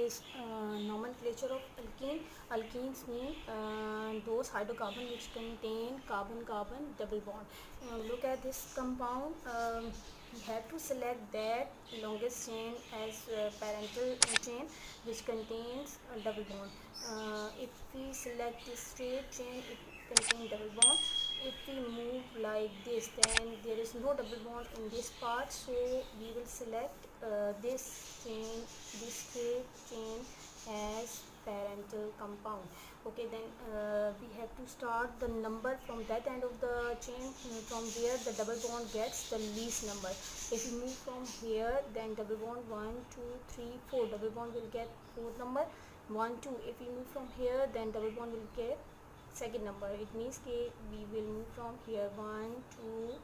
is nomenclature of alkene. Alkenes mean those hydrocarbon which contain carbon-carbon double bond. Look at this compound. We have to select that longest chain as parental chain which contains a double bond. If we select this straight chain, it contains double bond. If we move like this, then there is no double bond in this part, so we will select this chain, this straight chain as parental compound. Okay, then we have to start the number from that end of the chain, from where the double bond gets the least number. If we move from here, then double bond 1 2 3 4, double bond will get fourth number 1 2. If we move from here, then double bond will get second number. It means that we will move from here 1 2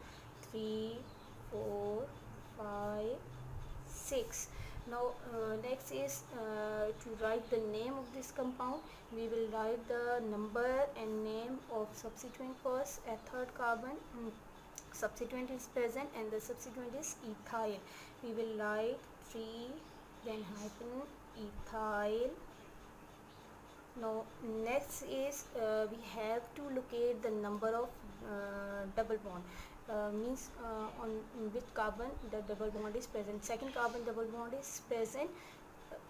3 4 5 6. Now next is to write the name of this compound. We will write the number and name of substituent first. At third carbon, substituent is present and the substituent is ethyl. We will write 3, then hyphen ethyl. Now next is we have to locate the number of double bond. Means on which carbon the double bond is present. Second carbon double bond is present.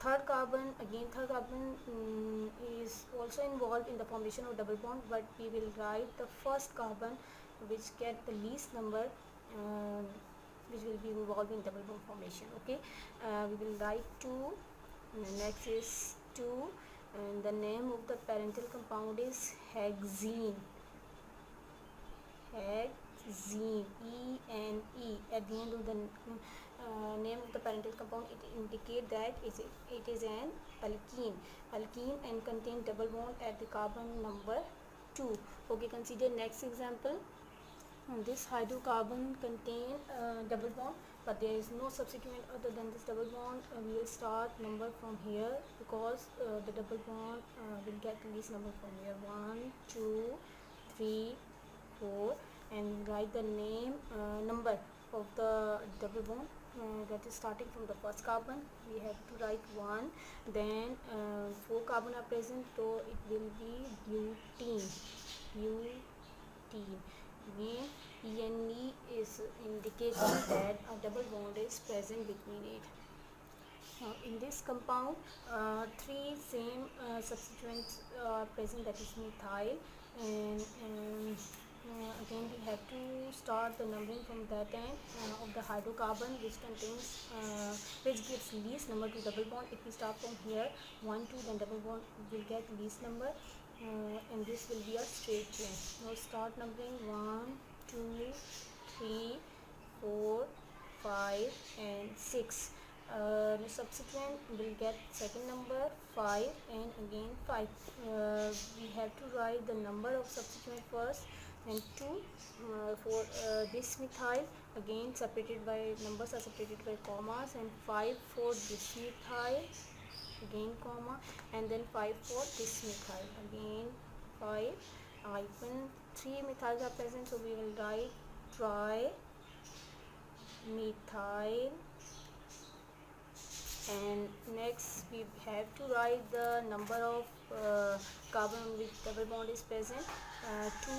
Third carbon is also involved in the formation of double bond, but we will write the first carbon which get the least number, which will be involved in double bond formation. Okay, we will write 2. Next is 2, and the name of the parental compound is hexene. Hexene, E-N-E. At the end of the name of the parental compound, it indicates that it is an alkene. Alkene and contain double bond at the carbon number 2. Okay, consider next example. This hydrocarbon contain double bond, but there is no substituent other than this double bond. We will start number from here, because the double bond will get the least number from here 1 2 3 4, and write the name number of the double bond that is starting from the first carbon. We have to write 1, then 4 carbon are present, so it will be butene. Again, ENE is indicating that a double bond is present between it. In this compound, 3 same substituents are present, that is methyl, and again we have to start the numbering from that end of the hydrocarbon which contains which gives least number to double bond. If we start from here 1 2, then double bond will get least number, and this will be a straight chain. Now start numbering 1 2 3 4 5 and 6. The subsequent will get second number 5 and again 5. We have to write the number of substituent first, and 2 for this methyl, again separated by numbers are separated by commas, and 5 for this methyl, again comma, and then 5 for this methyl, again 5 hyphen. 3 methyls are present, so we will write tri methyl. And next we have to write the number of carbon on which double bond is present, 2,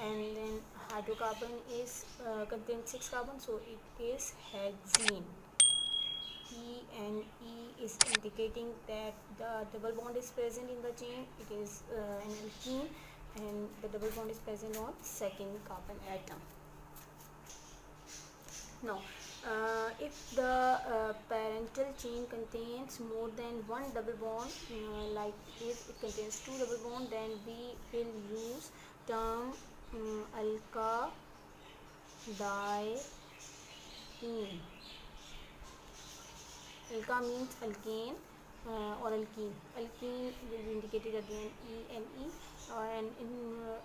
and then hydrocarbon is contains 6 carbon, so it is hexene. E is indicating that the double bond is present in the chain. It is an alkene, and the double bond is present on second carbon atom. Now if the parental chain contains more than one double bond, like if it contains 2 double bond, then we will use term alka diene. Alka means alkane or alkene. Alkene will be indicated again E-N-E, and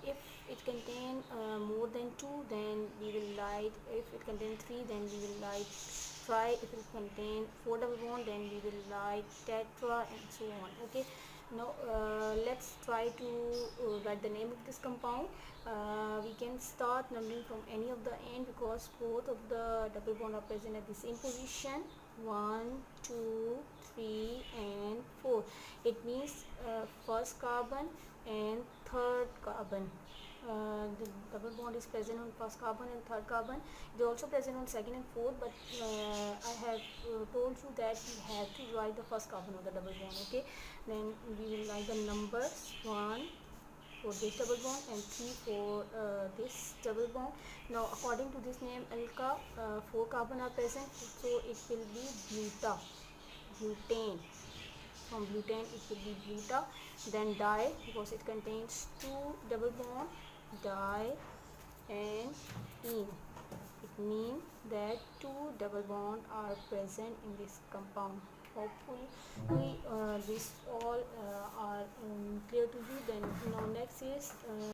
if it contain more than 2, then we will write. If it contains 3, then we will write tri. If it contain 4 double bond, then we will write tetra, and so on. Okay, now let's try to write the name of this compound. We can start numbering from any of the end, because both of the double bond are present at the same position. 1 2 3 and 4. It means first carbon and third carbon. The double bond is present on first carbon and third carbon. It is also present on second and fourth, but I have told you that you have to write the first carbon of the double bond. Okay, then we will write the numbers 1 for this double bond and 3 for this double bond. Now according to this name alka, 4 carbon are present, so it will be butane. From butane it will be buta. Then di, because it contains 2 double bond, di and ene. It means that 2 double bond are present in this compound. Hopefully this all are clear to you. Then now next is